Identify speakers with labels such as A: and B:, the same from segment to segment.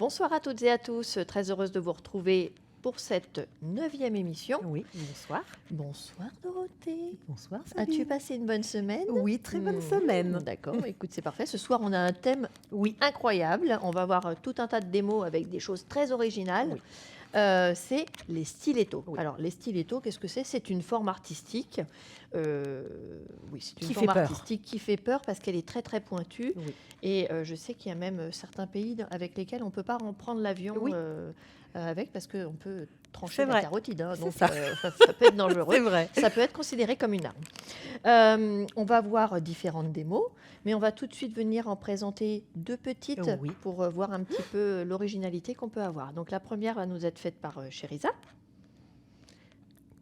A: Bonsoir à toutes et à tous, très heureuse de vous retrouver pour cette 9e émission.
B: Oui, bonsoir.
A: Bonsoir Dorothée.
B: Bonsoir
A: As-tu
B: Sabine.
A: passé une bonne semaine?
B: Oui, très bonne semaine.
A: D'accord, écoute, c'est parfait. Ce soir, on a un thème
B: Oui,
A: incroyable. On va voir tout un tas de démos avec des choses très originales.
B: Oui.
A: C'est les stilettos.
B: Oui.
A: Alors, les stilettos, qu'est-ce que c'est? C'est une forme artistique. Oui, c'est une
B: Qui
A: forme
B: fait peur.
A: artistique qui fait peur parce qu'elle est très très pointue.
B: oui.
A: Et je sais qu'il y a même certains pays avec lesquels on ne peut pas en prendre l'avion
B: Oui.
A: avec parce qu'on peut trancher
B: C'est
A: la
B: vrai.
A: carotide.
B: C'est
A: Donc
B: ça.
A: ça peut être dangereux.
B: C'est vrai.
A: Ça peut être considéré comme une arme. On va voir différentes démos, mais on va tout de suite venir en présenter deux petites
B: Oui.
A: pour voir un petit peu l'originalité qu'on peut avoir. Donc la première va nous être faite par Chériza.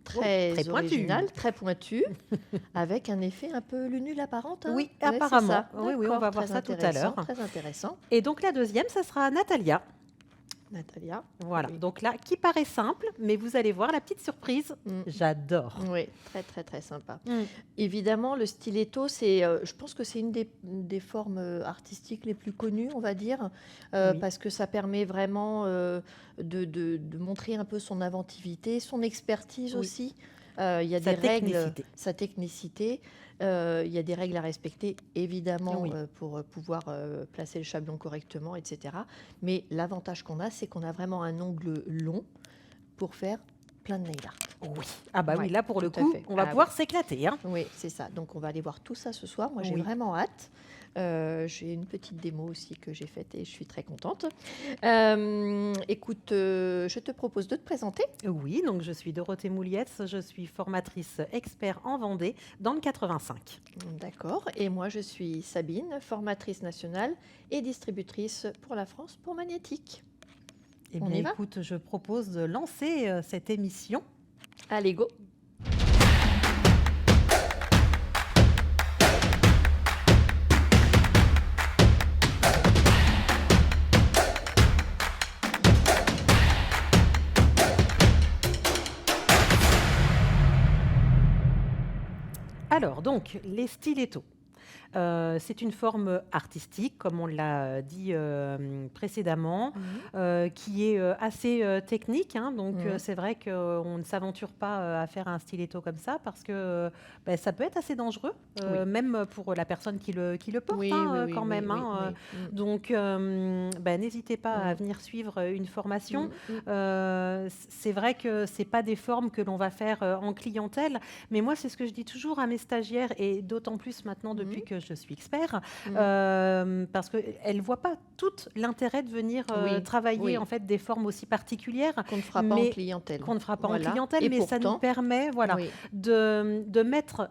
A: Très
B: très pointue.
A: original, très pointu, avec un effet un peu lunule apparente. Hein.
B: Oui,
A: Ouais, c'est
B: apparemment.
A: ça.
B: Oui, on
A: D'accord,
B: va voir
A: très
B: ça tout à
A: intéressant,
B: l'heure.
A: Très intéressant.
B: Et donc la deuxième, ça sera Natalia.
A: Natalia.
B: Voilà.
A: Oui.
B: Donc là, qui paraît simple, mais vous allez voir la petite surprise.
A: Mm.
B: J'adore.
A: Oui, très très très sympa.
B: Mm.
A: Évidemment, le stiletto, c'est, je pense que c'est une des formes artistiques les plus connues, on va dire,
B: Oui.
A: parce que ça permet vraiment de montrer un peu son inventivité, son expertise
B: Oui.
A: aussi. Il y a
B: Sa
A: des règles,
B: technicité.
A: sa technicité. Il y a des règles à respecter, évidemment,
B: Oui.
A: pour pouvoir placer le chablon correctement, etc. Mais l'avantage qu'on a, c'est qu'on a vraiment un ongle long pour faire plein de nail art.
B: Oui. Ah bah
A: Ouais,
B: oui, là pour le
A: tout à
B: coup,
A: fait.
B: on va
A: Ah
B: pouvoir
A: oui.
B: s'éclater. Hein.
A: Oui, c'est ça. Donc, on va aller voir tout ça ce soir. Moi, j'ai
B: Oui.
A: vraiment hâte. J'ai une petite démo aussi que j'ai faite et je suis très contente. Écoute, je te propose de te présenter.
B: Oui, donc je suis Dorothée Moulietz, je suis formatrice expert en Vendée dans le 85.
A: D'accord. Et moi, je suis Sabine, formatrice nationale et distributrice pour la France pour Magnétique.
B: Eh
A: On
B: bien,
A: y va?
B: écoute, je propose de lancer cette émission.
A: Allez, go!
B: Alors, donc, les stilettos. C'est une forme artistique, comme on l'a dit précédemment, qui est assez technique. Hein, donc, c'est vrai qu'on ne s'aventure pas à faire un stiletto comme ça parce que ça peut être assez dangereux,
A: Oui.
B: même pour la personne qui le porte,
A: Oui,
B: hein,
A: oui, oui,
B: quand
A: oui,
B: même.
A: oui,
B: Hein,
A: oui.
B: Donc, n'hésitez pas à venir suivre une formation. C'est vrai que ce pas des formes que l'on va faire en clientèle, mais moi, c'est ce que je dis toujours à mes stagiaires, et d'autant plus maintenant depuis que je suis expert, parce qu'elles ne voient pas tout l'intérêt de venir
A: Oui,
B: travailler
A: oui.
B: en fait des formes aussi particulières.
A: Qu'on ne fera pas en clientèle.
B: Qu'on ne fera pas
A: Voilà.
B: en clientèle,
A: Et
B: mais ça nous
A: pourtant,
B: permet
A: oui.
B: de mettre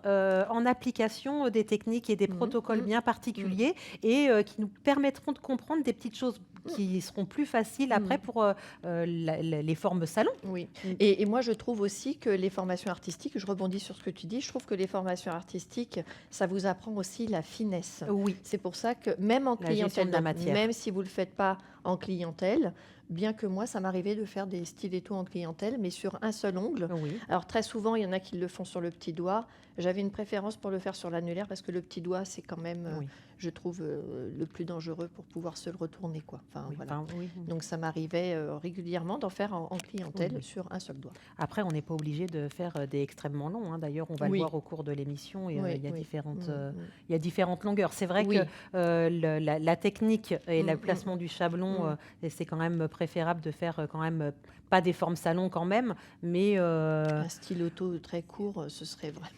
B: en application des techniques et des protocoles bien particuliers et qui nous permettront de comprendre des petites choses qui seront plus faciles après pour les formes salon.
A: Oui, et moi je trouve aussi que les formations artistiques, je rebondis sur ce que tu dis, je trouve que les formations artistiques, ça vous apprend aussi la finesse.
B: Oui.
A: C'est pour ça que même en
B: La gestion
A: clientèle,
B: de la
A: donc
B: matière.
A: même si vous ne le faites pas en clientèle, bien que moi ça m'arrivait de faire des stilettos en clientèle, mais sur un seul ongle.
B: Oui.
A: Alors très souvent, il y en a qui le font sur le petit doigt. J'avais une préférence pour le faire sur l'annulaire parce que le petit doigt, c'est quand même, je trouve, le plus dangereux pour pouvoir se le retourner, quoi. Enfin, voilà. Donc ça m'arrivait régulièrement d'en faire en clientèle sur un seul doigt.
B: Après, on n'est pas obligé de faire des extrêmement longs. Hein. D'ailleurs, on va le voir au cours de l'émission. Il y a différentes longueurs. C'est vrai que la technique et le placement du chablon, c'est quand même préférable de faire quand même pas des formes salon quand même, mais
A: un stiletto très court, ce serait vraiment.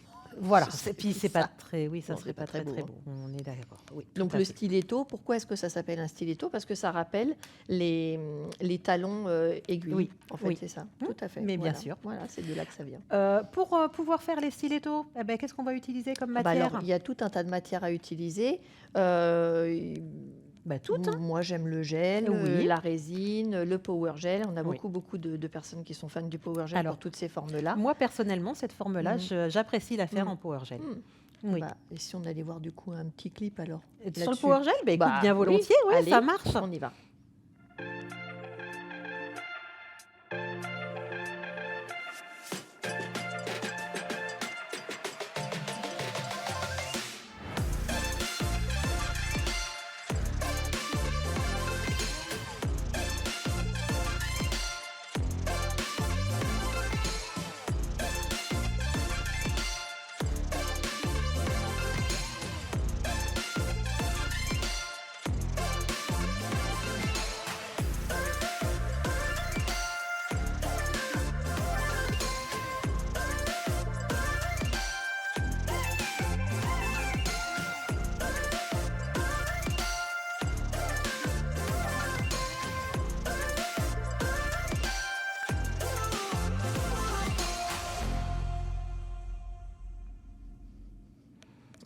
B: Voilà, puis c'est pas très, ça
A: Non,
B: serait pas très beau. On est d'accord. Oui,
A: donc le stiletto, pourquoi est-ce que ça s'appelle un stiletto? Parce que ça rappelle les talons aiguilles.
B: Oui,
A: en fait, c'est ça. Tout à fait.
B: Mais
A: voilà.
B: bien sûr.
A: Voilà, c'est de là que ça vient.
B: Pour pouvoir faire les stilettos, qu'est-ce qu'on va utiliser comme matière?
A: Alors, il y a tout un tas de matières à utiliser.
B: Toutes. Hein.
A: Moi, j'aime le gel, la résine, le power gel. On a beaucoup de personnes qui sont fans du power gel pour toutes ces formes-là.
B: Moi, personnellement, cette forme-là, j'apprécie la faire en power gel. Oui.
A: Et si on allait voir du coup un petit clip alors
B: sur le power gel, écoute, bien volontiers,
A: allez,
B: ça marche.
A: On y va.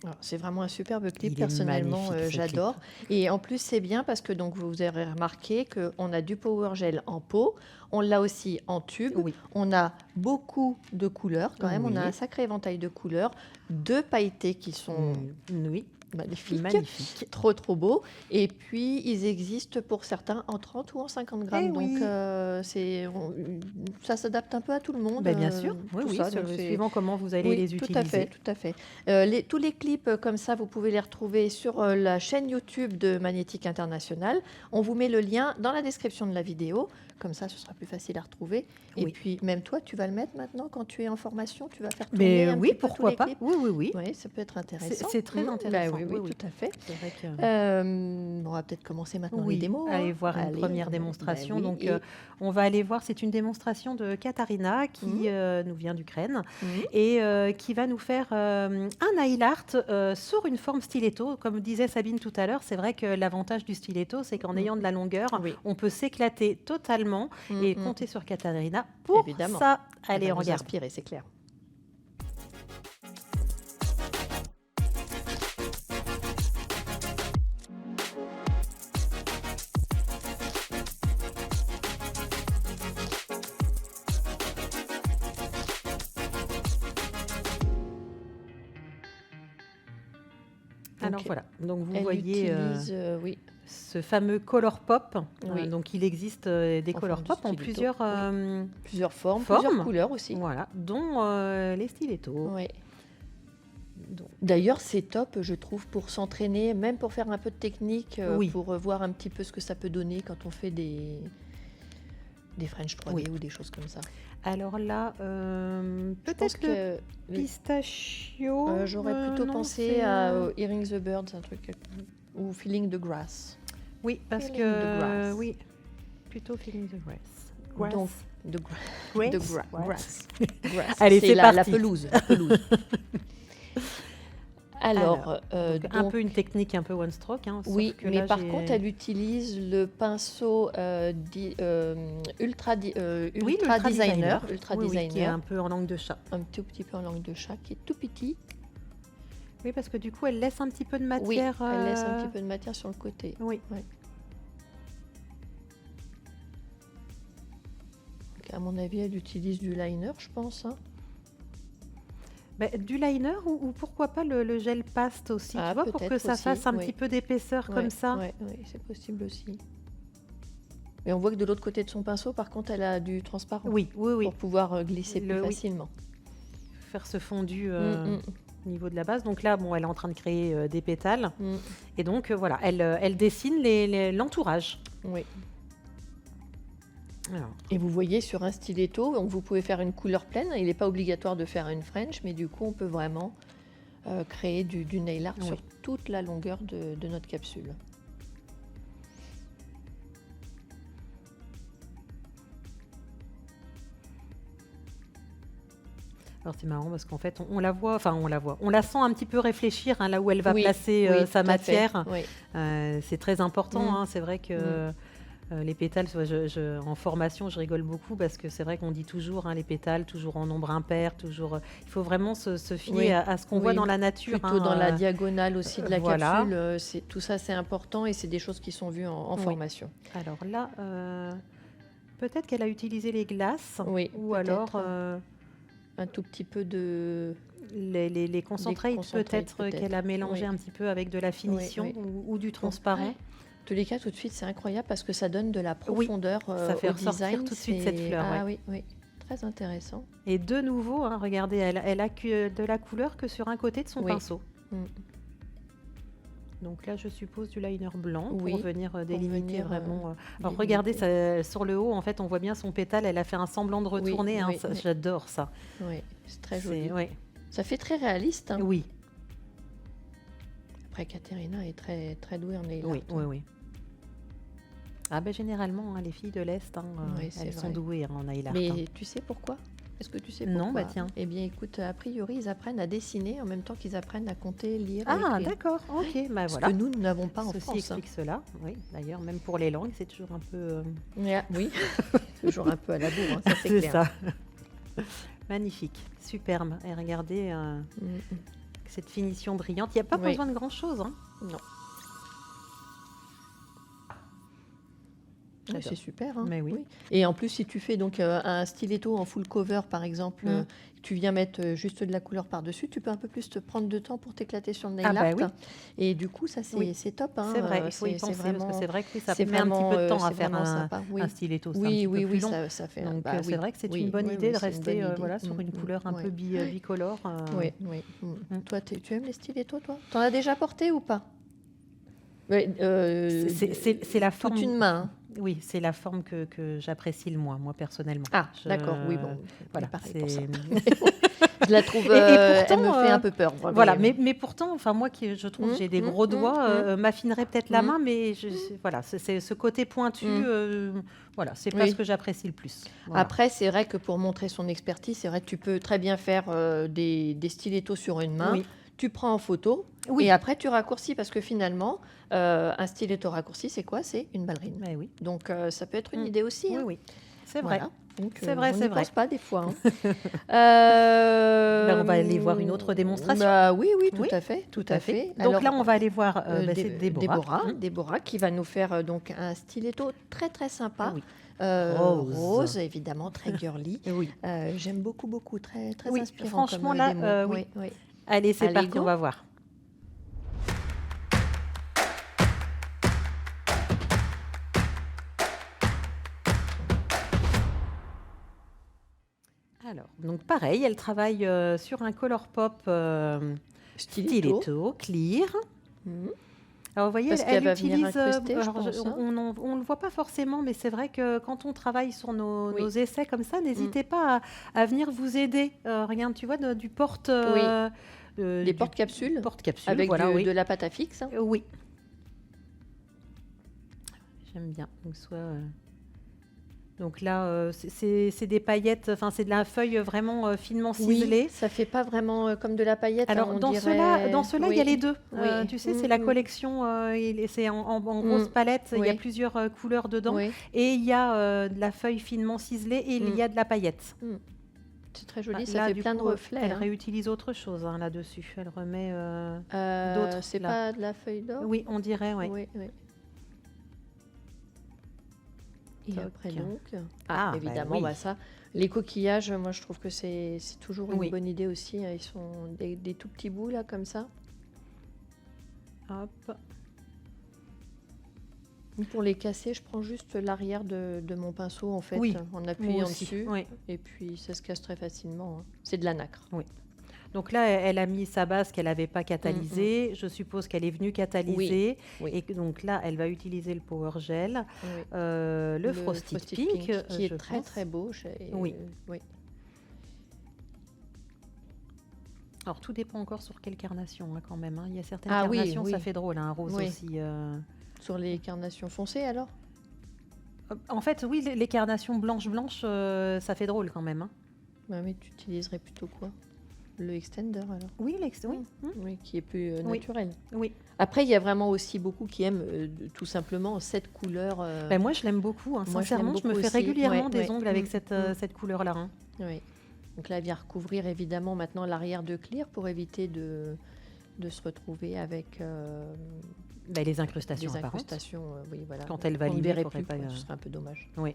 A: Alors, c'est vraiment un superbe clip,
B: Il est
A: personnellement,
B: magnifique, ce
A: j'adore.
B: clip.
A: Et en plus, c'est bien parce que donc, vous aurez remarqué qu'on a du Power Gel en pot, on l'a aussi en tube,
B: Oui,
A: on a beaucoup de couleurs quand même, on a un
B: oui,
A: sacré éventail de couleurs, deux pailletés qui sont
B: oui,
A: magnifiques,
B: magnifique.
A: trop beaux. Et puis, ils existent pour certains en 30 ou en 50
B: Eh
A: grammes. Donc,
B: oui,
A: ça s'adapte un peu à tout le monde.
B: ben, bien sûr, oui,
A: Tout
B: oui,
A: ça. Donc, c'est
B: suivant comment vous allez
A: oui,
B: les
A: tout à fait,
B: utiliser.
A: tout à fait. Tous les clips comme ça, vous pouvez les retrouver sur la chaîne YouTube de Magnétique International. On vous met le lien dans la description de la vidéo. Comme ça, ce sera plus facile à retrouver. Et
B: Oui.
A: puis, même toi, tu vas le mettre maintenant quand tu es en formation. Tu vas faire tourner
B: Mais
A: un
B: oui,
A: petit peu tous
B: pourquoi
A: les
B: pas?
A: clips.
B: Oui, oui, oui.
A: Oui, ça peut être intéressant.
B: C'est très
A: Bah
B: intéressant.
A: oui,
B: Oui, oui.
A: tout à fait.
B: C'est vrai que...
A: On va peut-être commencer maintenant les
B: Oui,
A: démos.
B: allez
A: Hein.
B: voir une
A: Allez,
B: première
A: bah
B: démonstration.
A: oui.
B: Donc,
A: Et-
B: on va aller voir, c'est une démonstration de Katharina qui nous vient d'Ukraine
A: Mhm.
B: et qui va nous faire un nail art sur une forme stiletto. Comme disait Sabine tout à l'heure, c'est vrai que l'avantage du stiletto, c'est qu'en ayant de la longueur,
A: Oui.
B: on peut s'éclater totalement et
A: Mhm.
B: compter sur Katharina pour
A: Évidemment.
B: ça.
A: Elle
B: Allez,
A: va
B: on
A: nous
B: regarde.
A: inspirer, c'est clair.
B: Alors
A: Ok.
B: voilà, donc vous
A: Elle
B: voyez
A: utilise, oui,
B: ce fameux color pop.
A: Oui.
B: Donc il existe des
A: En
B: color
A: forme de
B: pop en
A: stiletto,
B: plusieurs
A: plusieurs formes,
B: Forme.
A: plusieurs couleurs aussi.
B: voilà, dont les stilettos.
A: Oui.
B: Donc,
A: D'ailleurs, c'est top, je trouve, pour s'entraîner, même pour faire un peu de technique,
B: Oui.
A: pour voir un petit peu ce que ça peut donner quand on fait des French 3D
B: Oui.
A: ou des choses comme ça.
B: alors là,
A: Je pense
B: peut-être le
A: que
B: pistachio.
A: j'aurais plutôt
B: non,
A: pensé
B: c'est,
A: à Hearing the Birds, un truc, ou Feeling the Grass.
B: Oui, parce
A: Feeling
B: que
A: the grass.
B: oui, plutôt feeling the grass.
A: Donc, the
B: Grass.
A: grass. Grass.
B: Allez, c'est
A: la
B: parti.
A: pelouse. Alors,
B: Donc, un peu une technique un peu one stroke. Hein, sauf
A: oui,
B: que
A: mais
B: là,
A: par
B: j'ai-
A: contre, elle utilise le pinceau Ultra,
B: Oui,
A: Ultra Designer,
B: Oui,
A: Ultra
B: oui, qui est
A: Designer,
B: un peu en langue de chat.
A: un tout petit peu en langue de chat, qui est tout petit.
B: Oui, parce que du coup, elle laisse un petit peu de
A: Oui,
B: matière.
A: elle laisse un petit peu de matière sur le côté.
B: Oui.
A: Donc, à mon avis, elle utilise du liner, je pense. Hein.
B: Ben, du liner ou pourquoi pas le gel paste aussi,
A: Ah,
B: tu vois, pour que
A: peut-être
B: ça
A: aussi,
B: fasse un
A: oui.
B: petit peu d'épaisseur comme ça.
A: Oui, c'est possible aussi. Et on voit que de l'autre côté de son pinceau, par contre, elle a du transparent
B: Oui, oui, oui.
A: pour pouvoir glisser plus
B: Oui.
A: facilement.
B: Faire ce fondu
A: Mm,
B: au niveau de la base. Donc là, bon, elle est en train de créer des pétales.
A: mm.
B: Et donc, voilà, elle dessine l'entourage.
A: Oui.
B: Alors,
A: Et vous voyez sur un stiletto, donc vous pouvez faire une couleur pleine. Il n'est pas obligatoire de faire une French, mais du coup, on peut vraiment créer du nail art
B: Oui.
A: sur toute la longueur de notre capsule.
B: alors c'est marrant parce qu'en fait, on la voit, on la sent un petit peu réfléchir hein, là où elle va
A: Oui,
B: placer
A: oui,
B: sa
A: tout à fait.
B: matière.
A: Oui.
B: C'est très important.
A: Mm.
B: Hein, c'est vrai que les pétales, en formation, je rigole beaucoup parce que c'est vrai qu'on dit toujours les pétales, toujours en nombre impair, toujours. Il faut vraiment se fier
A: Oui,
B: à ce qu'on voit
A: oui.
B: dans la nature.
A: Plutôt dans la diagonale aussi de la
B: voilà.
A: capsule. Tout ça, c'est important et c'est des choses qui sont vues en
B: Oui.
A: formation.
B: Alors là, peut-être qu'elle a utilisé les glaces
A: Oui,
B: ou
A: peut-être.
B: alors
A: Un tout petit peu de...
B: les concentrates,
A: concentrates,
B: peut-être
A: peut-être.
B: qu'elle a mélangé
A: Oui.
B: un petit peu avec de la finition
A: oui.
B: ou du transparent.
A: En tous les cas, tout de suite, c'est incroyable parce que ça donne de la profondeur
B: ça fait
A: au
B: ressortir
A: design.
B: tout de suite cette fleur,
A: Ah oui, très intéressant.
B: Et de nouveau, hein, regardez, elle a que de la couleur que sur un côté de son
A: Oui.
B: pinceau.
A: Mm.
B: Donc là, je suppose du liner blanc
A: Oui,
B: pour venir délimiter
A: venir,
B: vraiment. Alors
A: délimiter.
B: regardez, ça, sur le haut, en fait, on voit bien son pétale. Elle a fait un semblant de retourner.
A: oui, oui.
B: J'adore ça.
A: Oui, c'est très joli.
B: Ouais.
A: Ça fait très réaliste. Hein.
B: Oui,
A: Après, Katharina est très, très douée en nail art.
B: oui, oui, oui. Ah ben généralement, les filles de l'Est,
A: Oui, c'est
B: elles sont
A: vrai.
B: douées en nail art.
A: Mais tu sais pourquoi? Est-ce que tu sais pourquoi?
B: Non, bah tiens.
A: Eh bien, écoute, a priori, ils apprennent à dessiner en même temps qu'ils apprennent à compter, lire et
B: Ah,
A: écrire.
B: d'accord, ok, bah
A: Ce
B: voilà.
A: que nous n'avons pas en
B: Ceci
A: France.
B: explique cela. Oui, d'ailleurs, même pour les langues, c'est toujours un peu.
A: Oui, toujours un peu à la bourre, hein, ça c'est clair.
B: ça. Magnifique, superbe. Et regardez,
A: Mm, mm.
B: cette finition brillante. Il n'y a pas besoin de grand-chose. Hein.
A: Non. C'est super. Hein.
B: Mais oui.
A: Et en plus, si tu fais donc un stiletto en full cover, par exemple, tu viens mettre juste de la couleur par-dessus, tu peux un peu plus te prendre de temps pour t'éclater sur le nail art.
B: Oui.
A: Et du coup, ça, c'est top. Hein.
B: C'est vrai, il faut y penser, parce que c'est vrai que ça met un petit peu de temps à faire un stiletto.
A: Oui, long.
B: Ça fait donc, c'est vrai que c'est une bonne idée de rester sur une couleur un peu bicolore.
A: Oui. Toi, tu aimes les stilettos, toi? T'en as déjà porté ou pas?
B: C'est la forme.
A: Toute une main. Hein.
B: Oui, c'est la forme que j'apprécie le moins, moi personnellement.
A: Ah, d'accord, oui, bon,
B: voilà,
A: pareil pour ça. Je la trouve, pourtant, elle me fait un peu peur.
B: Voilà, mais pourtant, enfin moi qui je trouve que j'ai des gros doigts, m'affinerait peut-être la main, mais voilà, c'est ce côté pointu, voilà, c'est pas ce que j'apprécie le plus. Voilà.
A: Après, c'est vrai que pour montrer son expertise, c'est vrai que tu peux très bien faire des stilettos sur une main. Oui. Tu prends en photo et après tu raccourcis parce que finalement, un stiletto raccourci, c'est quoi? C'est une ballerine.
B: Mais oui.
A: Donc ça peut être une idée aussi.
B: Oui,
A: hein.
B: oui, c'est vrai.
A: Voilà. Donc,
B: c'est vrai,
A: on
B: c'est
A: n'y
B: vrai.
A: pense pas des fois. Hein.
B: On va aller voir une autre démonstration.
A: Oui, tout à fait, tout à fait.
B: Donc alors, là, on va aller voir c'est
A: Déborah qui va nous faire donc un stiletto très très sympa. Oui. Rose, évidemment, très girly.
B: Oui.
A: J'aime beaucoup, très inspirant.
B: Franchement,
A: comme
B: là,
A: oui.
B: Allez, c'est parti, on va voir. Alors, donc pareil, elle travaille sur un color pop stiletto clear. Alors, vous voyez, elle utilise. On ne le voit pas forcément, mais c'est vrai que quand on travaille sur nos essais comme ça, n'hésitez pas à venir vous aider. Rien, tu vois, du porte.
A: Des porte-capsules.
B: Porte-capsules,
A: avec
B: voilà,
A: de la pâte à fixe. Hein.
B: Oui. J'aime bien. Donc là, c'est des paillettes, enfin c'est de la feuille vraiment finement ciselée.
A: Oui, ça fait pas vraiment comme de la paillette.
B: Alors
A: hein,
B: dans ceux-là, il y a les deux. Tu sais, c'est la collection, c'est en grosse palette, il y a plusieurs couleurs dedans. Et il y a de la feuille finement ciselée et il y a de la paillette.
A: C'est très joli, ça fait plein de reflets.
B: Elle réutilise autre chose là-dessus. Elle remet d'autres.
A: C'est pas de la feuille d'or?
B: Oui, on dirait,
A: oui. Et après donc, évidemment, ça, les coquillages, moi je trouve que c'est toujours une bonne idée aussi. Ils sont des tout petits bouts là comme ça.
B: Hop.
A: Pour les casser, je prends juste l'arrière de mon pinceau en fait, en appuyant dessus, et puis ça se casse très facilement. Hein. C'est de la nacre.
B: Oui. Donc là, elle a mis sa base qu'elle n'avait pas catalysée. Je suppose qu'elle est venue catalyser. Et donc là, elle va utiliser le Power Gel, le Frosted Pink,
A: qui est très très beau.
B: Oui. Alors tout dépend encore sur quelle carnation quand même. Hein. Il y a certaines carnations, ça fait drôle, un rose aussi.
A: Sur les carnations foncées alors?
B: En fait, oui, les carnations blanches, ça fait drôle quand même. Hein.
A: Mais tu utiliserais plutôt quoi? Le extender alors?
B: Oui,
A: oui, qui est plus naturel.
B: Oui.
A: Après, il y a vraiment aussi beaucoup qui aiment tout simplement cette couleur.
B: Moi, je l'aime beaucoup. Hein. Sincèrement, je me fais régulièrement des ongles avec cette couleur-là. Hein.
A: Oui. Donc là, elle vient recouvrir évidemment maintenant l'arrière de clear pour éviter de se retrouver avec
B: les incrustations.
A: Des incrustations, voilà.
B: Quand elle va limer,
A: ce serait un peu dommage.
B: Oui.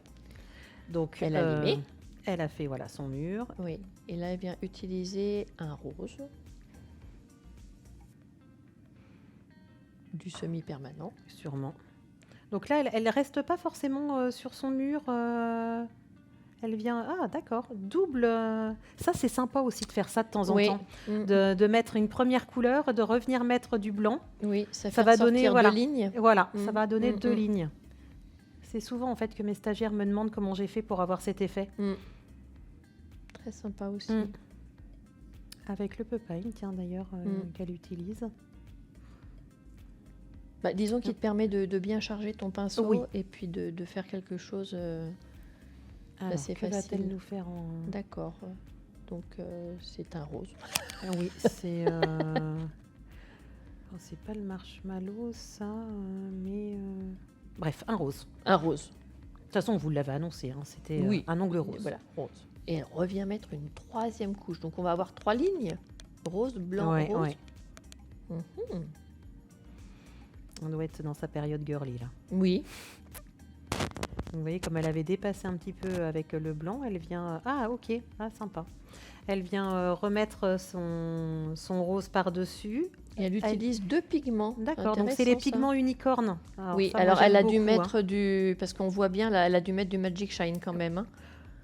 B: Donc,
A: elle a limé.
B: Elle a fait son mur.
A: Oui. Et là, elle vient utiliser un rose. Du semi-permanent.
B: Sûrement. Donc là, elle reste pas forcément sur son mur. Elle vient... Ah, d'accord. Double... Ça, c'est sympa aussi de faire ça de temps en temps. De mettre une première couleur, de revenir mettre du blanc.
A: Oui, ça va donner deux lignes.
B: Voilà, ça va donner deux lignes. C'est souvent, en fait, que mes stagiaires me demandent comment j'ai fait pour avoir cet effet.
A: Très sympa aussi.
B: Avec le Pepine, tiens, d'ailleurs, qu'elle utilise.
A: Disons qu'il te permet de bien charger ton pinceau et puis de faire quelque chose assez
B: facile. Que va-t-elle nous faire en...
A: D'accord. Donc, c'est un rose.
B: Oui, c'est... c'est pas le marshmallow, ça, mais... Bref, un rose.
A: Un rose.
B: De toute façon, vous l'avez annoncé, hein, c'était un ongle rose.
A: Voilà, rose. Et elle revient mettre une troisième couche. Donc, on va avoir 3 lignes. Rose, blanc, rose. Mhm.
B: On doit être dans sa période girly, là.
A: Oui.
B: Vous voyez, comme elle avait dépassé un petit peu avec le blanc, elle vient... Ah, ok, ah, sympa. Elle vient remettre son rose par-dessus.
A: Et elle utilise 2 pigments.
B: D'accord, donc c'est les pigments unicornes.
A: Oui,
B: ça,
A: alors
B: moi,
A: elle a
B: beaucoup,
A: dû mettre du... Parce qu'on voit bien, là, elle a dû mettre du Magic Shine quand même.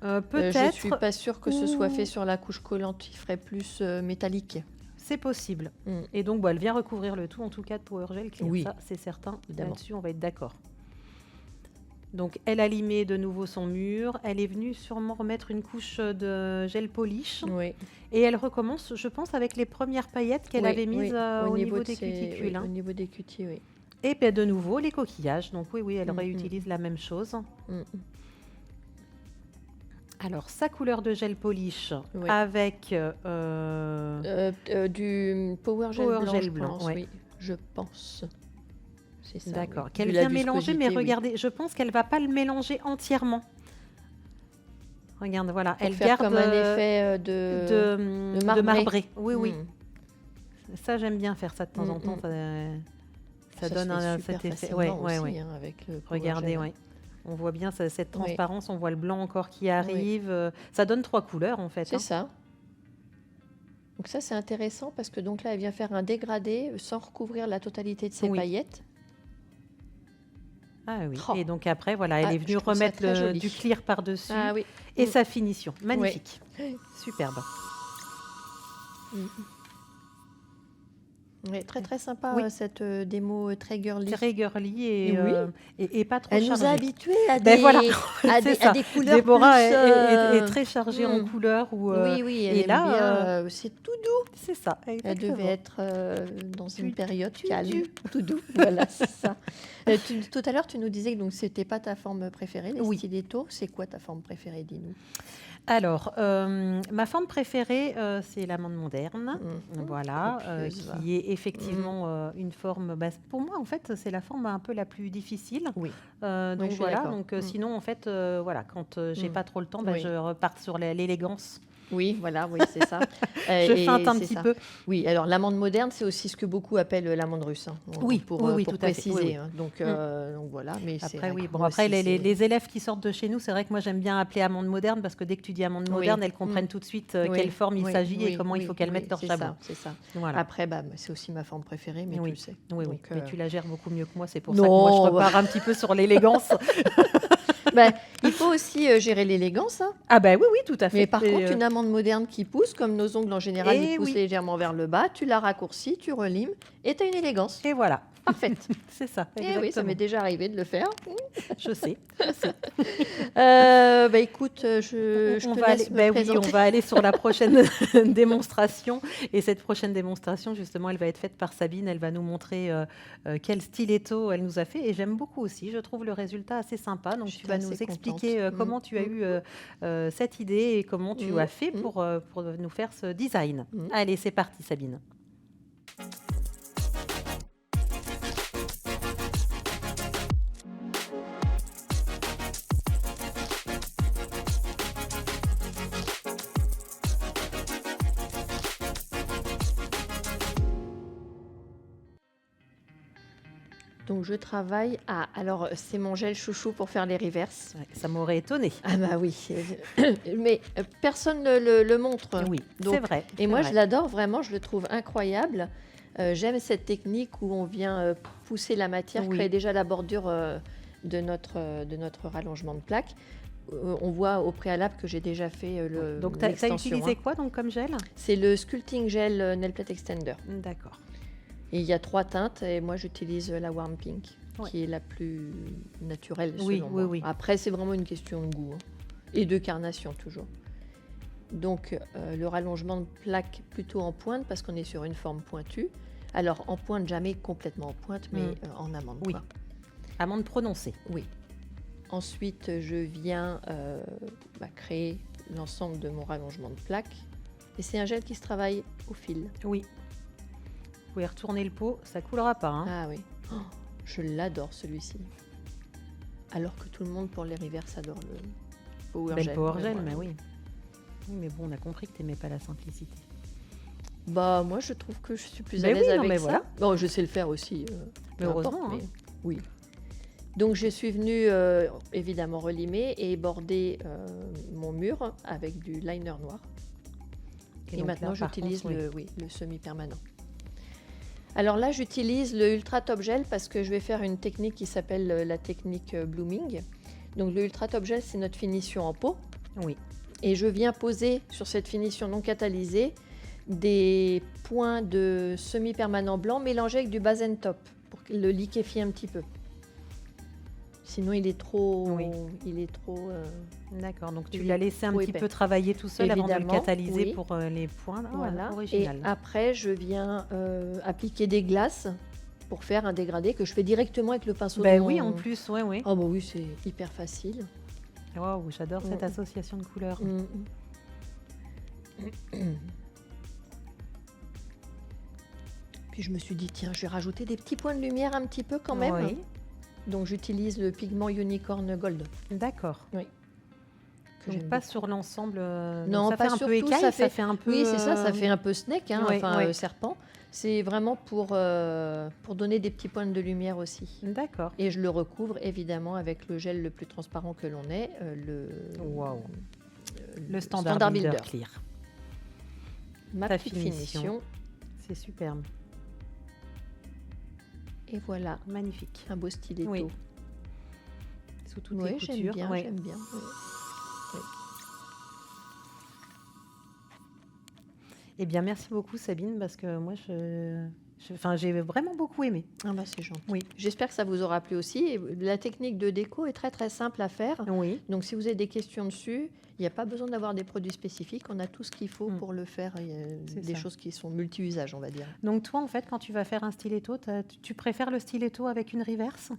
B: Peut-être.
A: Je ne suis pas sûre que ce soit fait sur la couche collante. Il ferait plus métallique.
B: C'est possible. Et donc, elle vient recouvrir le tout, en tout cas, de Power Gel Clear. Oui. Ça, c'est certain. Là-dessus, on va être d'accord. Donc, elle a limé de nouveau son mur. Elle est venue sûrement remettre une couche de gel polish.
A: Oui.
B: Et elle recommence, je pense, avec les premières paillettes qu'elle avait mises au niveau des cuticules.
A: Au niveau des cutis, oui.
B: Et puis, de nouveau, les coquillages. Donc, oui, elle réutilise la même chose. Alors, sa couleur de gel polish avec...
A: du Power Gel blanc, oui, je pense. Ça,
B: d'accord, qu'elle vient mélanger, mais regardez, je pense qu'elle ne va pas le mélanger entièrement. Regarde, voilà,
A: elle garde comme un effet de
B: marbré. Oui. Ça, j'aime bien faire ça de temps en temps. Ça donne cet effet.
A: Oui. Avec le
B: regardez, on voit bien cette transparence, on voit le blanc encore qui arrive. Ça donne 3 couleurs, en fait.
A: C'est ça. Donc ça, c'est intéressant parce que donc là, elle vient faire un dégradé sans recouvrir la totalité de ses paillettes.
B: Ah oui, et donc après, voilà, elle est venue remettre du clear par-dessus et sa finition. Magnifique. Superbe.
A: Oui, très très sympa cette démo très girly.
B: Très girly et pas trop
A: chargée.
B: Elle
A: nous a habitués à des couleurs
B: Déborah est très chargée en couleurs.
A: Oui, elle aime bien, c'est tout doux.
B: C'est ça, exactement.
A: Elle devait être dans une période calme. Tout doux, voilà, c'est ça. Tout à l'heure, tu nous disais que ce n'était pas ta forme préférée, les stilettos. C'est quoi ta forme préférée, dis-nous?
B: Alors, ma forme préférée, c'est l'amande moderne, voilà, qui est effectivement une forme... pour moi, en fait, c'est la forme un peu la plus difficile.
A: Oui.
B: Donc voilà. Donc sinon, en fait, voilà, quand j'ai pas trop le temps, je repars sur l'élégance.
A: Oui, voilà, c'est ça.
B: Je feinte un petit peu.
A: Oui, alors l'amande moderne, c'est aussi ce que beaucoup appellent l'amande russe. Pour
B: tout
A: préciser. Donc voilà. Mais
B: après, après les élèves qui sortent de chez nous, c'est vrai que moi j'aime bien appeler amande moderne parce que dès que tu dis amande moderne, elles comprennent tout de suite quelle forme il s'agit et comment il faut qu'elles mettent leur chablon.
A: C'est ça. Voilà. Après, c'est aussi ma forme préférée, mais tu le sais.
B: Oui. Mais tu la gères beaucoup mieux que moi, c'est pour ça que moi je repars un petit peu sur l'élégance.
A: Il faut aussi gérer l'élégance.
B: Ah oui, tout à fait.
A: Mais par contre, une amande moderne qui pousse, comme nos ongles en général, ils poussent légèrement vers le bas, tu la raccourcis, tu relimes, et tu as une élégance.
B: Et voilà.
A: Parfaite.
B: C'est ça.
A: Et oui, ça m'est déjà arrivé de le faire.
B: Je sais.
A: Écoute, je te laisse me présenter.
B: On va aller sur la prochaine démonstration. Et cette prochaine démonstration, justement, elle va être faite par Sabine. Elle va nous montrer quel stiletto elle nous a fait. Et j'aime beaucoup aussi. Je trouve le résultat assez sympa. Donc, tu vas nous expliquer comment tu as eu cette idée et comment tu as fait pour nous faire ce design. Allez, c'est parti, Sabine.
A: Donc je travaille alors c'est mon gel chouchou pour faire les reverses.
B: Ça m'aurait étonné.
A: Ah bah oui, mais personne ne le montre.
B: Oui, c'est vrai.
A: Et moi je l'adore vraiment, je le trouve incroyable. J'aime cette technique où on vient pousser la matière, créer déjà la bordure de notre rallongement de plaque. On voit au préalable que j'ai déjà fait le.
B: Donc tu as utilisé quoi donc comme gel?
A: C'est le Sculpting Gel Nail Plate Extender.
B: D'accord.
A: Et il y a 3 teintes et moi j'utilise la Warm Pink qui est la plus naturelle selon moi. Oui. Après c'est vraiment une question de goût et de carnation toujours. Donc le rallongement de plaque plutôt en pointe parce qu'on est sur une forme pointue. Alors en pointe jamais complètement en pointe mais en amande.
B: Oui.
A: Quoi.
B: Amande prononcée.
A: Oui. Ensuite je viens créer l'ensemble de mon rallongement de plaque et c'est un gel qui se travaille au fil.
B: Oui. Vous pouvez retourner le pot, ça coulera pas.
A: Ah oui, je l'adore celui-ci. Alors que tout le monde pour les reverses adore le Power Gel.
B: Power Gel, mais oui. Oui, mais bon, on a compris que tu n'aimais pas la simplicité.
A: Bah, moi, je trouve que je suis plus à
B: Mais
A: l'aise
B: oui, non,
A: avec
B: mais
A: ça.
B: voilà.
A: Bon, je sais le faire aussi,
B: Mais
A: peu importe,
B: heureusement, hein.
A: mais oui. Donc, je suis venue, évidemment, relimer et border mon mur avec du liner noir. Et
B: donc
A: maintenant,
B: là, par
A: j'utilise
B: contre,
A: le semi-permanent. Alors là, j'utilise le Ultra Top Gel parce que je vais faire une technique qui s'appelle la technique blooming. Donc, le Ultra Top Gel, c'est notre finition en pot.
B: Oui.
A: Et je viens poser sur cette finition non catalysée des points de semi-permanent blanc mélangés avec du base and top pour le liquéfier un petit peu. Sinon, il est trop.
B: Oui. D'accord, donc tu
A: il
B: l'as
A: est
B: laissé un
A: trop
B: petit
A: épais.
B: peu travailler tout seul avant de le
A: Évidemment,
B: catalyser
A: oui.
B: pour les points. Là.
A: Voilà. Et
B: Original.
A: après, je viens appliquer des glaces pour faire un dégradé que je fais directement avec le pinceau.
B: Ben
A: de
B: oui,
A: mon-
B: en plus, oui.
A: Oh, bah oui, c'est hyper facile.
B: Waouh, j'adore cette
A: Mm.
B: association de couleurs.
A: Puis je me suis dit, tiens, je vais rajouter des petits points de lumière un petit peu quand même.
B: Oui.
A: Donc j'utilise le pigment Unicorn Gold.
B: D'accord.
A: Que
B: Donc
A: j'aime
B: pas
A: beaucoup.
B: sur l'ensemble.
A: Non,
B: ça
A: pas
B: fait un
A: sur
B: peu
A: tout,
B: écaille,
A: ça
B: ça
A: fait-
B: fait un peu.
A: Oui, c'est ça fait un peu snake, hein,
B: ouais,
A: enfin
B: ouais.
A: serpent. C'est vraiment pour donner des petits points de lumière aussi.
B: D'accord.
A: Et je le recouvre évidemment avec le gel le plus transparent que l'on ait,
B: Waouh. Le standard builder clear.
A: Ma
B: Ta
A: petite
B: finition.
A: finition.
B: C'est superbe.
A: Et voilà,
B: Magnifique.
A: un beau styletto.
B: Oui. Sous toutes
A: Oui,
B: les
A: j'aime
B: coutures.
A: bien,
B: ouais.
A: j'aime bien. Oui.
B: Eh bien, merci beaucoup Sabine, parce que moi, j'ai vraiment beaucoup aimé.
A: Ah bah c'est gentil.
B: Oui.
A: J'espère que ça vous aura plu aussi. Et la technique de déco est très très simple à faire.
B: Oui.
A: Donc si vous avez des questions dessus, il n'y a pas besoin d'avoir des produits spécifiques. On a tout ce qu'il faut pour le faire. Il y a
B: C'est
A: des
B: ça.
A: choses qui sont multi-usages, on va dire.
B: Donc toi, en fait, quand tu vas faire un stiletto, tu préfères le stiletto avec une reverse,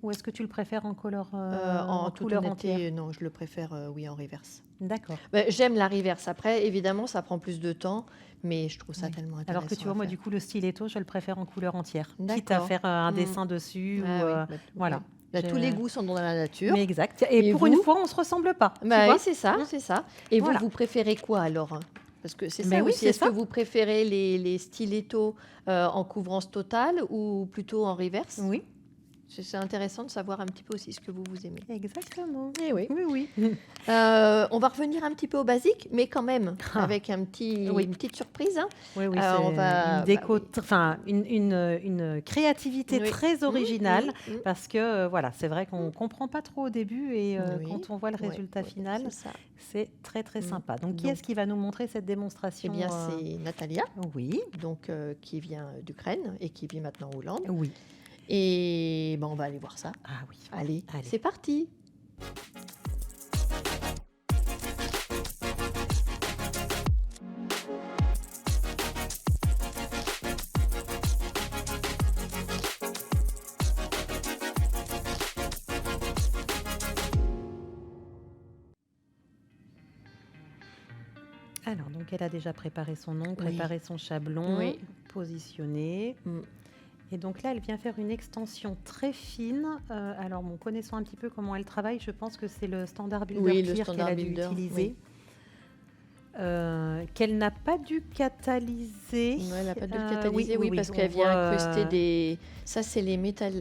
B: ou est-ce que tu le préfères en couleur, en
A: toute
B: couleur
A: honnêteté,
B: entière?
A: non, je le préfère oui en reverse.
B: D'accord.
A: J'aime la reverse. Après, évidemment, ça prend plus de temps, mais je trouve ça
B: Oui.
A: tellement intéressant.
B: Alors que tu vois,
A: à
B: moi,
A: faire.
B: du coup, le stiletto, je le préfère en couleur entière, quitte à
A: D'accord.
B: faire un dessin dessus.
A: Ah
B: ou,
A: oui, bah,
B: voilà.
A: Bah, tous les goûts sont dans la nature.
B: Mais exact. Et pour
A: vous
B: une fois, on se ressemble pas. tu
A: Bah
B: vois
A: oui, c'est ça, c'est ça. Et
B: Voilà.
A: vous préférez quoi alors? Parce que c'est ça
B: Mais oui,
A: aussi.
B: c'est
A: Est-ce que
B: ça.
A: vous préférez les stilettos en couvrance totale ou plutôt en reverse?
B: Oui,
A: C'est intéressant de savoir un petit peu aussi ce que vous aimez.
B: exactement.
A: Eh oui.
B: Oui.
A: On va revenir un petit peu au basique, mais quand même
B: Ah.
A: avec
B: Oui.
A: une petite surprise. Hein.
B: Oui,
A: on
B: c'est
A: va-
B: une déco,
A: bah
B: enfin une créativité
A: Oui.
B: très originale,
A: Mmh.
B: parce que voilà, c'est vrai qu'on comprend pas trop au début, et
A: Oui.
B: quand on voit le
A: Ouais,
B: résultat
A: ouais,
B: final,
A: c'est ça.
B: c'est très très
A: Mm.
B: sympa. Donc qui
A: Donc-
B: est-ce qui va nous montrer cette
A: Eh
B: démonstration?
A: bien, c'est Natalia,
B: Oui,
A: donc qui vient d'Ukraine et qui vit maintenant en Hollande.
B: oui.
A: Et on va aller voir ça.
B: Ah oui.
A: Allez.
B: Allez.
A: C'est parti.
B: Alors, donc elle a déjà préparé son nom, préparé son chablon,
A: Oui.
B: positionné.
A: Mm.
B: Et donc là, elle vient faire une extension très fine. Alors, bon, connaissant un petit peu comment elle travaille, je pense que c'est le standard builder
A: Oui, le
B: clear qu'elle
A: standard
B: a dû
A: builder,
B: utiliser. Qu'elle n'a pas dû catalyser.
A: Ouais, elle n'a pas dû le catalyser, oui, parce
B: on
A: qu'elle vient
B: voit,
A: incruster des. Ça, c'est les metal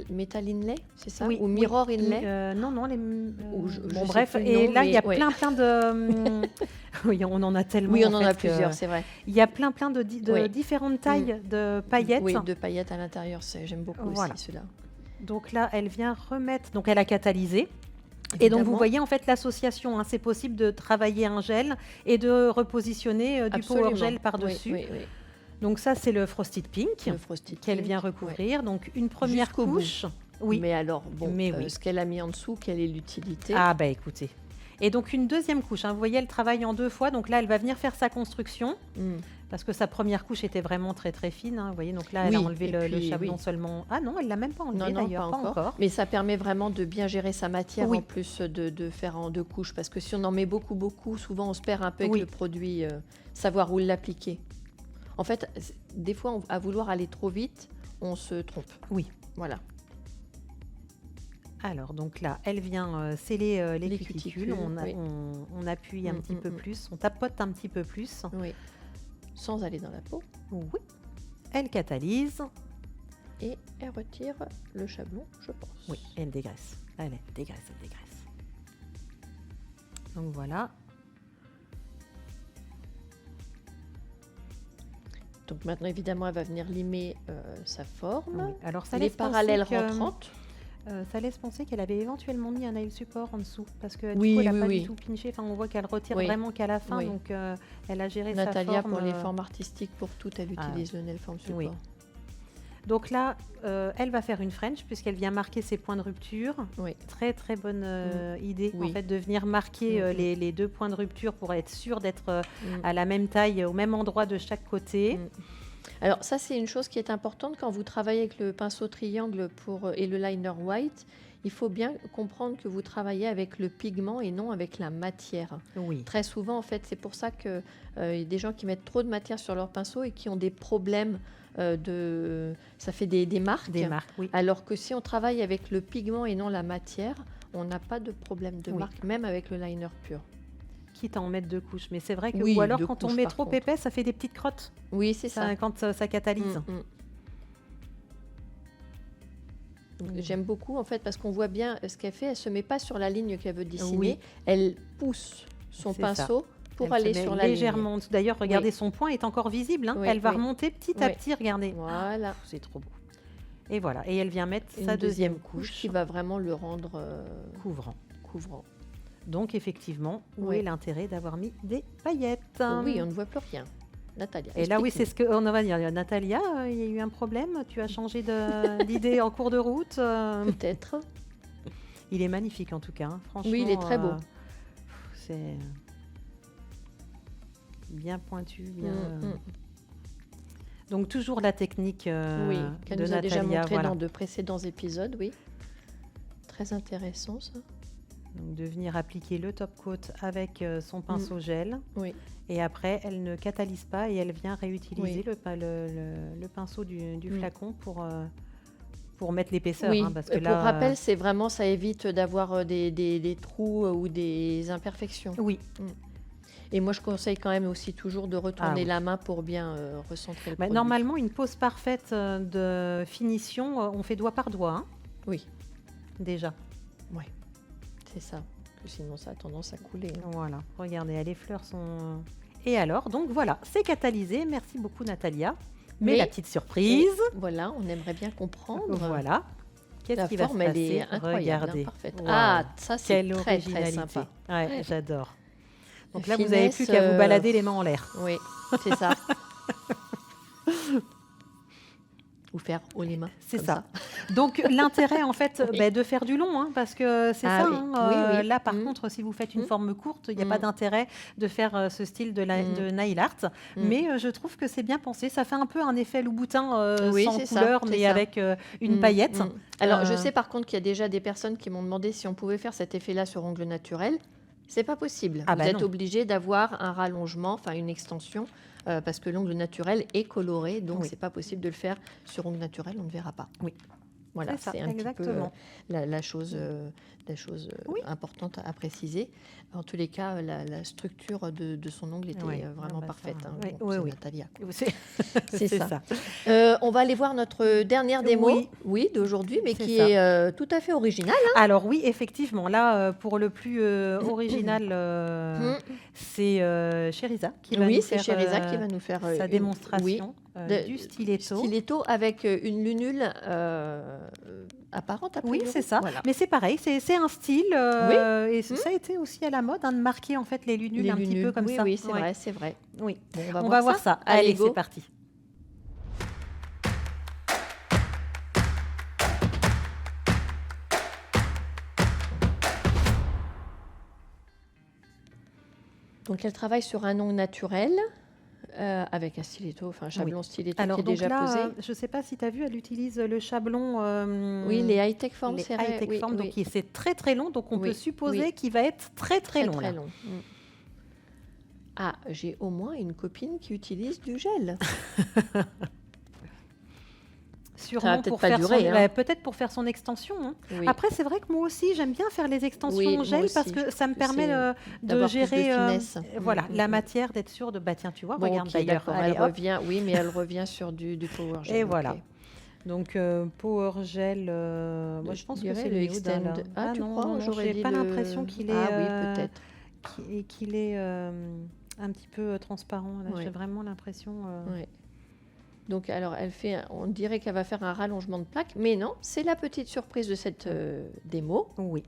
A: inlay, c'est ça?
B: oui,
A: Ou
B: oui.
A: mirror inlay?
B: Non, les.
A: Ou je
B: bon,
A: sais
B: bref,
A: plus le
B: et
A: nom,
B: là, il y a
A: mais ouais.
B: plein de. Oui, on en a tellement.
A: Oui, on
B: en
A: en
B: fait,
A: a
B: que
A: plusieurs, c'est vrai.
B: Il y a plein de
A: Oui.
B: différentes tailles de paillettes.
A: Oui, de paillettes à l'intérieur, j'aime beaucoup
B: Voilà.
A: aussi ceux-là.
B: Donc là, elle vient remettre. Donc elle a catalysé. Et donc vous
A: Évidemment.
B: voyez en fait l'association. Hein, c'est possible de travailler un gel et de repositionner du
A: Absolument.
B: power gel par-dessus.
A: Oui, oui, oui.
B: Donc ça, c'est le Frosted Pink
A: Le Frosted
B: qu'elle
A: Pink,
B: vient
A: ouais.
B: recouvrir. Donc une première
A: Jusqu'au bout.
B: couche. Oui.
A: Mais alors, bon,
B: Mais oui.
A: ce qu'elle a mis en dessous, quelle est l'utilité?
B: Ah bah écoutez. Et donc une deuxième couche. Hein, vous voyez, elle travaille en 2 fois. Donc là, elle va venir faire sa construction.
A: Mm.
B: Parce que sa première couche était vraiment très très fine. Hein, vous voyez, donc là, elle
A: Oui,
B: a enlevé
A: et
B: le
A: puis,
B: chablon
A: oui.
B: seulement. Ah non, elle l'a même pas enlevé
A: Non,
B: d'ailleurs, pas encore.
A: Mais ça permet vraiment de bien gérer sa matière
B: Oui.
A: en plus de faire en 2 couches. Parce que si on en met beaucoup, souvent on se perd un peu avec
B: Oui.
A: le produit, savoir où l'appliquer. En fait, des fois, à vouloir aller trop vite, on se trompe.
B: Oui.
A: Voilà.
B: Alors, donc là, elle vient sceller les
A: Les
B: cuticules.
A: cuticules,
B: On
A: oui.
B: on appuie un petit peu plus, on tapote un petit peu plus.
A: Oui. sans aller dans la peau.
B: Oui. Elle catalyse.
A: Et elle retire le chablon, je pense.
B: Oui, elle dégraisse. Elle dégraisse. Donc voilà.
A: Donc maintenant, évidemment, elle va venir limer sa forme.
B: Oui. Alors, ça
A: les
B: laisse
A: parallèles
B: penser que,
A: rentrantes.
B: ça laisse penser qu'elle avait éventuellement mis un nail support en dessous. Parce que
A: Oui,
B: du coup, elle n'a pas
A: oui.
B: du tout pinché. Enfin, on voit qu'elle retire
A: Oui.
B: vraiment qu'à la fin.
A: Oui.
B: Donc, elle a géré
A: Natalia,
B: sa forme.
A: pour les formes artistiques, pour tout, elle utilise le nail form support.
B: Oui. Donc là, elle va faire une French puisqu'elle vient marquer ses points de rupture.
A: Oui.
B: Très très bonne idée en fait de venir marquer les 2 points de rupture pour être sûr d'être à la même taille, au même endroit de chaque côté.
A: Alors ça, c'est une chose qui est importante quand vous travaillez avec le pinceau triangle et le liner white. Il faut bien comprendre que vous travaillez avec le pigment et non avec la matière.
B: Oui.
A: Très souvent, en fait, c'est pour ça qu'il y a des gens qui mettent trop de matière sur leur pinceau et qui ont des problèmes ça fait des marques.
B: Des marques, oui.
A: Alors que si on travaille avec le pigment et non la matière, on n'a pas de problème de marque, même avec le liner pur.
B: Quitte à en mettre 2 couches. Mais c'est vrai que,
A: oui,
B: ou alors quand on met trop épais, ça fait des petites crottes.
A: Oui, c'est ça.
B: Quand ça catalyse.
A: J'aime beaucoup en fait parce qu'on voit bien ce qu'elle fait. Elle se met pas sur la ligne qu'elle veut dessiner.
B: Oui.
A: Elle pousse son pinceau pour aller sur la
B: légèrement.
A: ligne.
B: D'ailleurs, regardez, son point est encore visible. Hein.
A: Oui,
B: elle va remonter petit à petit. Regardez.
A: Voilà.
B: C'est trop beau. Et voilà. Et elle vient mettre sa deuxième couche
A: qui va vraiment le rendre
B: couvrant. Donc effectivement, où est l'intérêt d'avoir mis des paillettes?
A: Oui, on ne voit plus rien. Natalia.
B: Et là, oui, c'est ce qu'on va dire. Natalia, il y a eu un problème. Tu as changé d'idée en cours de route.
A: Peut-être.
B: Il est magnifique en tout cas. Hein. Franchement,
A: oui, il est très beau.
B: C'est bien pointu, bien. Donc toujours la technique
A: qu'elle
B: de
A: nous a
B: Natalia,
A: déjà montré dans de précédents épisodes, oui. Très intéressant ça.
B: Donc de venir appliquer le top coat avec son pinceau gel.
A: Oui.
B: Et après, elle ne catalyse pas et elle vient réutiliser le pinceau du flacon pour mettre l'épaisseur.
A: Oui,
B: hein, parce que
A: pour rappel, c'est vraiment, ça évite d'avoir des trous ou des imperfections.
B: Oui.
A: Et moi, je conseille quand même aussi toujours de retourner la main pour bien recentrer le produit.
B: Normalement, une pose parfaite de finition, on fait doigt par doigt. Hein.
A: Oui.
B: Déjà.
A: Oui, c'est ça. Sinon, ça a tendance à couler. Hein.
B: Voilà, regardez, les fleurs sont... Et alors, donc voilà, c'est catalysé. Merci beaucoup, Natalia. Mais la petite surprise...
A: Voilà, on aimerait bien comprendre.
B: Voilà. Qu'est-ce qui va se passer?
A: Elle est incroyable,
B: regardez.
A: Parfaite.
B: Wow.
A: Ah, ça, c'est très,
B: originalité.
A: très sympa.
B: Ouais, j'adore. Donc là, vous n'avez plus qu'à vous balader les mains en l'air.
A: Oui, c'est ça. Ou faire haut les mains.
B: C'est ça. Donc l'intérêt en fait de faire du long, hein, parce que c'est ça.
A: Oui.
B: Hein, là par contre, si vous faites une forme courte, il n'y a pas d'intérêt de faire ce style de nail art. Mais je trouve que c'est bien pensé. Ça fait un peu un effet Louboutin sans couleur, mais avec une paillette.
A: Alors je sais par contre qu'il y a déjà des personnes qui m'ont demandé si on pouvait faire cet effet-là sur ongles naturels. C'est pas possible. Vous êtes obligé d'avoir un rallongement, enfin une extension. Parce que l'ongle naturel est coloré, donc c'est pas possible de le faire sur ongle naturel, on ne verra pas.
B: Oui.
A: Voilà, c'est un petit peu la chose importante à préciser. En tous les cas, la structure de son ongle était vraiment parfaite.
B: Oui.
A: Natalia.
B: C'est ça.
A: On va aller voir notre dernière démo d'aujourd'hui, mais qui est tout à fait originale. Hein.
B: Alors oui, effectivement, là, pour le plus original, c'est Chériza qui va
A: nous faire
B: sa démonstration du stiletto.
A: Stiletto avec une lunule apparente.
B: Oui, c'est ça. Voilà. Mais c'est pareil, c'est un style. Et ça a été aussi à la mode de marquer en fait les lunules un petit peu comme ça.
A: Oui, c'est vrai.
B: Oui.
A: Bon,
B: on va voir ça. Allez, c'est parti.
A: Donc elle travaille sur un ongle naturel. Avec un stiletto, enfin un chablon stiletto qui est déjà posé.
B: Je ne sais pas si tu as vu, elle utilise le chablon.
A: Oui, les high-tech forms.
B: Donc c'est très très long, donc on peut supposer qu'il va être très très long.
A: Très long. Ah, j'ai au moins une copine qui utilise du gel.
B: sûrement
A: peut-être
B: pour
A: pas
B: faire
A: durer, hein.
B: peut-être pour faire son extension, hein.
A: Oui.
B: Après, c'est vrai que moi aussi, j'aime bien faire les extensions
A: Oui,
B: en
A: moi
B: gel parce
A: aussi, je
B: que
A: trouve
B: ça me
A: que
B: permet
A: c'est
B: de
A: d'avoir plus de
B: gérer,
A: finesse.
B: voilà, la matière, d'être sûre de, bah tiens, tu vois,
A: Bon,
B: regarde
A: ok,
B: d'ailleurs,
A: d'accord.
B: allez
A: Elle
B: hop,
A: revient, oui, mais elle revient sur du Power
B: et
A: Gel.
B: voilà.
A: Ok.
B: Donc Power Gel, moi je
A: Je
B: pense que
A: dirais
B: c'est
A: le
B: le nude, hein,
A: Extend.
B: là.
A: Ah,
B: Ah
A: tu
B: non,
A: crois?
B: non, non,
A: J'aurais
B: j'ai
A: dit
B: pas
A: le.
B: l'impression qu'il est,
A: Ah oui, peut-être.
B: qu'il est un petit peu transparent. Là, j'ai
A: Ouais,
B: vraiment l'impression.
A: ouais. Donc, alors, on dirait qu'elle va faire un rallongement de plaque, mais non, c'est la petite surprise de cette démo.
B: Oui.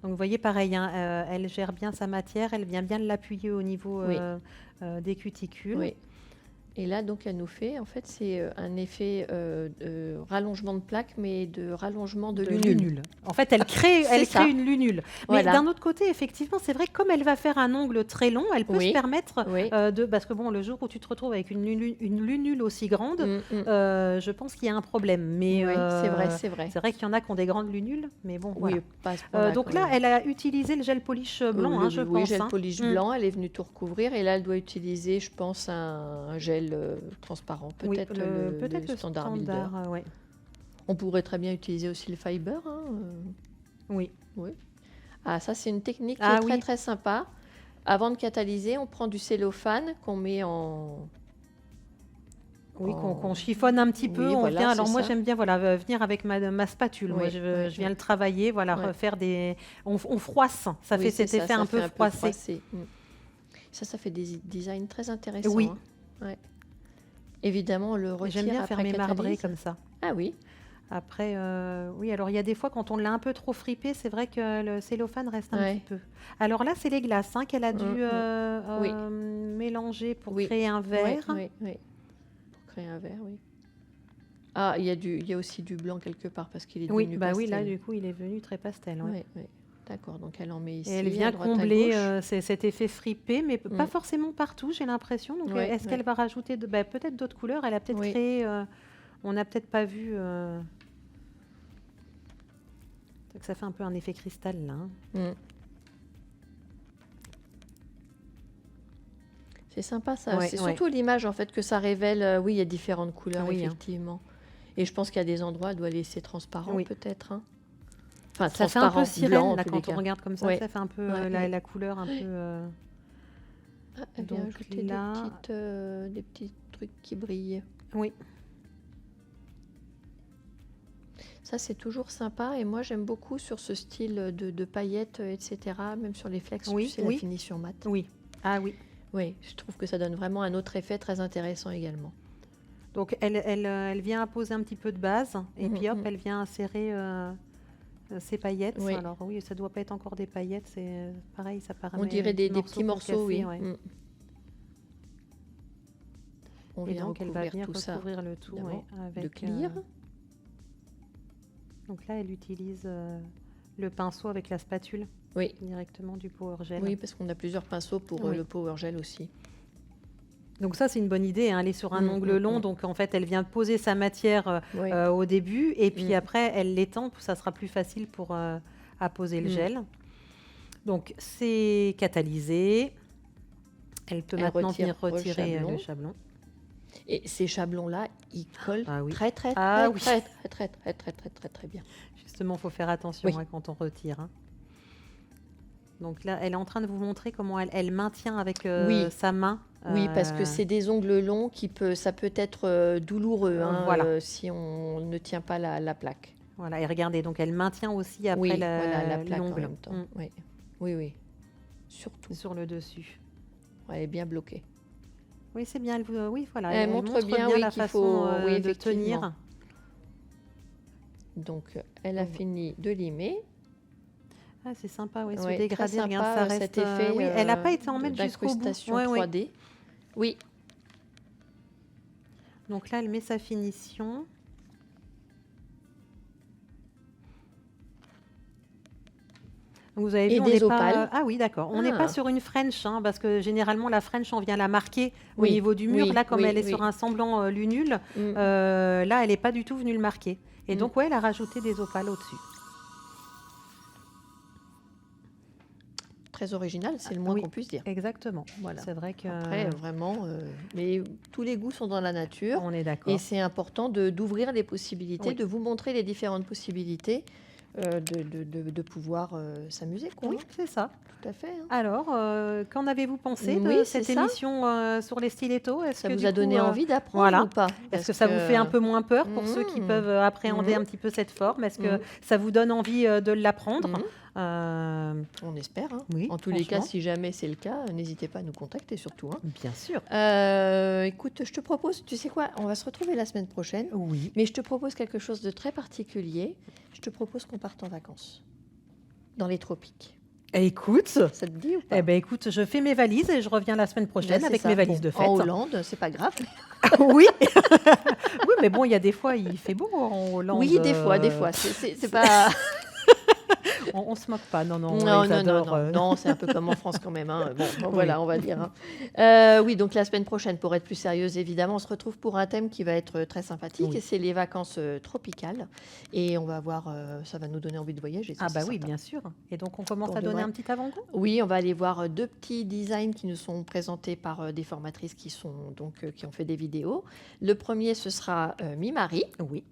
B: Donc vous voyez, pareil, hein, elle gère bien sa matière, elle vient bien l'appuyer au niveau
A: Oui,
B: des cuticules.
A: oui. Et là, donc, elle nous fait, en fait, c'est un effet de rallongement de plaque, mais de rallongement de lunule.
B: En fait, elle crée
A: C'est ça.
B: une lunule. Mais
A: Voilà.
B: d'un autre côté, effectivement, c'est vrai que comme elle va faire un ongle très long, elle peut se
A: Oui,
B: permettre
A: oui.
B: parce que bon, le jour où tu te retrouves avec une lunule aussi grande, je pense qu'il y a un problème. Mais
A: Oui, c'est vrai, c'est vrai.
B: c'est vrai qu'il y en a qui ont des grandes lunules, mais bon, voilà.
A: Oui, pas à ce point-là,
B: Donc
A: quand
B: là,
A: même.
B: elle a utilisé le gel polish blanc, hein, je
A: Oui,
B: pense.
A: gel
B: Hein.
A: polish blanc, elle est venue tout recouvrir et là, elle doit utiliser, je pense, un gel transparent,
B: Oui,
A: peut-être
B: peut-être le
A: standard Builder.
B: ouais.
A: On pourrait très bien utiliser aussi le fiber. Hein,
B: Oui.
A: oui. Ah, ça, c'est une technique qui est très, très sympa. Avant de catalyser, on prend du cellophane qu'on met en...
B: Oui, qu'on chiffonne un petit peu. On
A: voilà,
B: vient, alors moi,
A: ça.
B: j'aime bien venir avec ma spatule. Moi, je viens le travailler, voilà, refaire des... On froisse, ça fait cet effet un peu froissé.
A: Ça fait des designs très intéressants.
B: Oui.
A: Hein. Ouais. Évidemment, on le retire.
B: J'aime bien
A: après
B: faire mes
A: catalyse.
B: marbrés comme ça.
A: Ah oui.
B: Après, oui, alors il y a des fois, quand on l'a un peu trop fripé, c'est vrai que le cellophane reste un petit peu. Alors là, c'est les glaces qu'elle a dû mélanger pour créer un verre.
A: Oui. Pour créer un verre, oui. Ah, il y a aussi du blanc quelque part parce qu'il est devenu pastel.
B: Oui, là, du coup, il est venu très pastel.
A: Oui. D'accord, donc elle en met ici.
B: Et elle vient combler cet effet fripé, mais pas forcément partout, j'ai l'impression. Donc, est-ce qu'elle va rajouter peut-être d'autres couleurs? Elle a peut-être créé... on n'a peut-être pas vu... Donc ça fait un peu un effet cristal, là. Hein.
A: C'est sympa, ça. C'est surtout l'image, en fait, que ça révèle. Oui, il y a différentes couleurs,
B: oui,
A: effectivement. Et je pense qu'il y a des endroits, elle doit laisser transparent, peut-être. Hein.
B: Enfin, ça fait un peu sirène, là, quand on regarde comme ça. Ça fait un peu la couleur un peu...
A: Ah, elle vient ajouter des petits trucs qui brillent.
B: Oui.
A: Ça, c'est toujours sympa. Et moi, j'aime beaucoup sur ce style de paillettes, etc. Même sur les flex, c'est la finition mat.
B: Oui. Ah oui.
A: Oui, je trouve que ça donne vraiment un autre effet très intéressant également.
B: Donc, elle vient apposer un petit peu de base. Et puis, hop, elle vient insérer ses paillettes. Oui. Alors, oui, ça ne doit pas être encore des paillettes. C'est pareil, ça paraît...
A: On dirait des petits morceaux, oui. On vient
B: donc, elle va bien
A: tout ça
B: recouvrir le tout avec
A: de clear.
B: Donc là, elle utilise le pinceau avec la spatule directement du Power Gel.
A: Oui, parce qu'on a plusieurs pinceaux pour le Power Gel aussi.
B: Donc ça, c'est une bonne idée. Elle est sur un ongle long, donc en fait, elle vient poser sa matière au début, et puis après, elle l'étend. Ça sera plus facile pour apposer le gel. Donc, c'est catalysé. Elle peut maintenant venir retirer le chablon.
A: Et ces chablons-là, ils collent très bien.
B: Justement, il faut faire attention quand on retire. Hein. Donc là, elle est en train de vous montrer comment elle maintient avec sa main.
A: Oui, parce que c'est des ongles longs ça peut être douloureux si on ne tient pas la plaque.
B: Voilà, et regardez, donc elle maintient aussi après
A: la plaque
B: l'ongle.
A: en même temps. Oui. Surtout.
B: Sur le dessus.
A: Elle est bien bloquée.
B: Oui, c'est bien. Voilà.
A: Elle montre bien la façon
B: de tenir.
A: Donc, elle a fini de limer.
B: Ah, c'est sympa, ce dégradé, regarde, ça reste...
A: cet effet
B: elle n'a pas été en mettre jusqu'au bout.
A: 3D. Oui.
B: Donc là, elle met sa finition. Vous avez vu, on n'est pas... Ah oui, d'accord. On n'est pas sur une French, parce que généralement, la French, on vient la marquer au niveau du mur. Là, comme elle est sur un semblant lunule, là, elle n'est pas du tout venue le marquer. Et donc, elle a rajouté des opales au-dessus.
A: très original, c'est le moins
B: Oui,
A: qu'on puisse dire.
B: exactement.
A: Voilà.
B: C'est vrai que
A: Après, vraiment, mais tous les goûts sont dans la nature
B: on est
A: et
B: d'accord.
A: c'est important d'ouvrir les possibilités,
B: Oui.
A: de vous montrer les différentes possibilités de pouvoir s'amuser, quoi.
B: Oui,
A: Hein.
B: c'est ça.
A: Tout à fait. Hein.
B: Alors, qu'en avez-vous pensé de
A: Oui, c'est
B: cette
A: ça.
B: émission sur les stilettos? Est-ce
A: Ça
B: que
A: vous
B: du
A: a
B: coup,
A: donné envie d'apprendre
B: voilà.
A: ou pas?
B: Est-ce
A: Parce
B: que ça vous fait un
A: que
B: peu moins peur pour ceux qui peuvent appréhender un petit peu cette forme? Est-ce que ça vous donne envie de l'apprendre?
A: on espère. Hein.
B: Oui,
A: En tous les cas,
B: franchement.
A: si jamais c'est le cas, n'hésitez pas à nous contacter surtout. Hein.
B: Bien sûr.
A: Écoute, je te propose, tu sais quoi, on va se retrouver la semaine prochaine,
B: Oui.
A: mais je te propose quelque chose de très particulier. Je te propose qu'on parte en vacances dans les tropiques.
B: Écoute,
A: Ça te dit ou pas?
B: eh ben écoute, je fais mes valises et je reviens la semaine prochaine
A: Ben,
B: avec
A: c'est
B: mes
A: ça.
B: valises
A: Bon,
B: de fête.
A: En Hollande, c'est pas grave.
B: Oui. Oui, mais bon, il y a des fois, il fait beau en Hollande.
A: Oui, des fois. C'est pas.
B: On se moque pas. Non, non,
A: Non,
B: ils
A: non,
B: adorent,
A: non, non, c'est un peu comme en France quand même. Hein. Bon, voilà, on va dire. Hein. Oui, donc la semaine prochaine, pour être plus sérieuse, évidemment, on se retrouve pour un thème qui va être très sympathique,
B: Oui.
A: et c'est les vacances tropicales. Et on va voir, ça va nous donner envie de voyager. Ça,
B: Ah bah
A: c'est
B: oui,
A: certain.
B: bien sûr. Et donc on commence
A: Pour
B: à
A: de
B: donner
A: vrai.
B: un petit avant-goût?
A: Oui, on va aller voir 2 petits designs qui nous sont présentés par des formatrices qui ont fait des vidéos. Le premier, ce sera Mi-Marie.
B: Oui.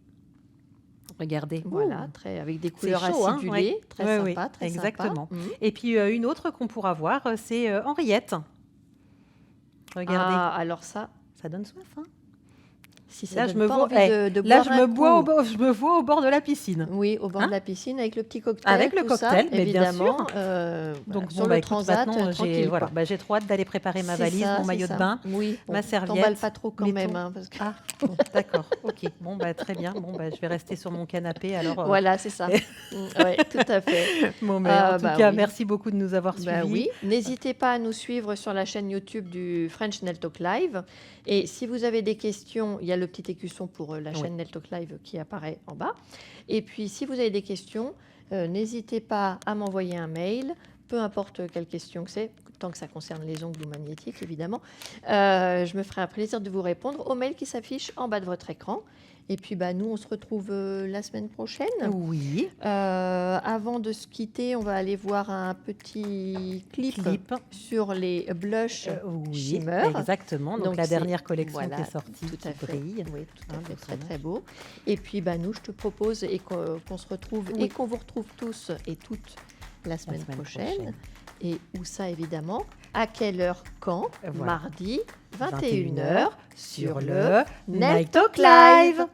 B: Regardez.
A: Voilà,
B: Ouh,
A: avec des
B: c'est
A: couleurs
B: chaud, hein,
A: acidulées,
B: ouais.
A: très
B: Ouais,
A: sympa,
B: oui,
A: très
B: exactement.
A: sympa.
B: Et puis une autre qu'on pourra voir, c'est Henriette. Regardez,
A: Ah, alors ça,
B: ça donne soif, hein?
A: si ça
B: Là,
A: donne
B: je me
A: pas
B: vois,
A: envie de
B: là,
A: boire
B: je
A: un coup.
B: je me vois au bord de la piscine.
A: Oui, au bord
B: Hein?
A: de la piscine avec le petit cocktail.
B: Avec le
A: tout
B: cocktail,
A: ça,
B: mais bien
A: évidemment.
B: sûr.
A: Voilà,
B: Donc
A: sur
B: bon,
A: le
B: écoute,
A: transat,
B: maintenant, j'ai
A: tranquille.
B: voilà,
A: Quoi.
B: j'ai trop hâte d'aller préparer ma
A: C'est
B: valise,
A: ça,
B: mon
A: c'est
B: maillot de
A: ça.
B: bain,
A: Oui,
B: ma serviette.
A: t'emballes pas trop quand
B: mes
A: même.
B: tons.
A: Hein, parce que...
B: Ah, bon, d'accord, ok. Bon, très bien. Bon, je vais rester sur mon canapé. Alors,
A: Voilà, c'est ça. Oui, tout à fait.
B: bon, mais en tout cas,
A: oui.
B: merci beaucoup de nous avoir suivis.
A: Oui. N'hésitez pas à nous suivre sur la chaîne YouTube du French Nail Talk Live. Et si vous avez des questions, il y a le petit écusson pour la chaîne Nail Talk Live qui apparaît en bas. Et puis, si vous avez des questions, n'hésitez pas à m'envoyer un mail, peu importe quelle question que c'est, tant que ça concerne les ongles ou magnétiques, évidemment. Je me ferai un plaisir de vous répondre au mail qui s'affiche en bas de votre écran. Et puis, nous, on se retrouve la semaine prochaine.
B: Oui.
A: Avant de se quitter, on va aller voir un petit clip. Sur les blushs Shimmer.
B: Exactement. Donc la dernière collection qui est sortie,
A: tout à
B: qui
A: fait.
B: brille.
A: Oui, tout à fait. Très, très beau. Et puis, nous, je te propose qu'on se retrouve et qu'on vous retrouve tous et toutes la semaine prochaine. Et où ça, évidemment? À quelle heure? Quand? Voilà. Mardi, 21h, sur le Nail Talk Live.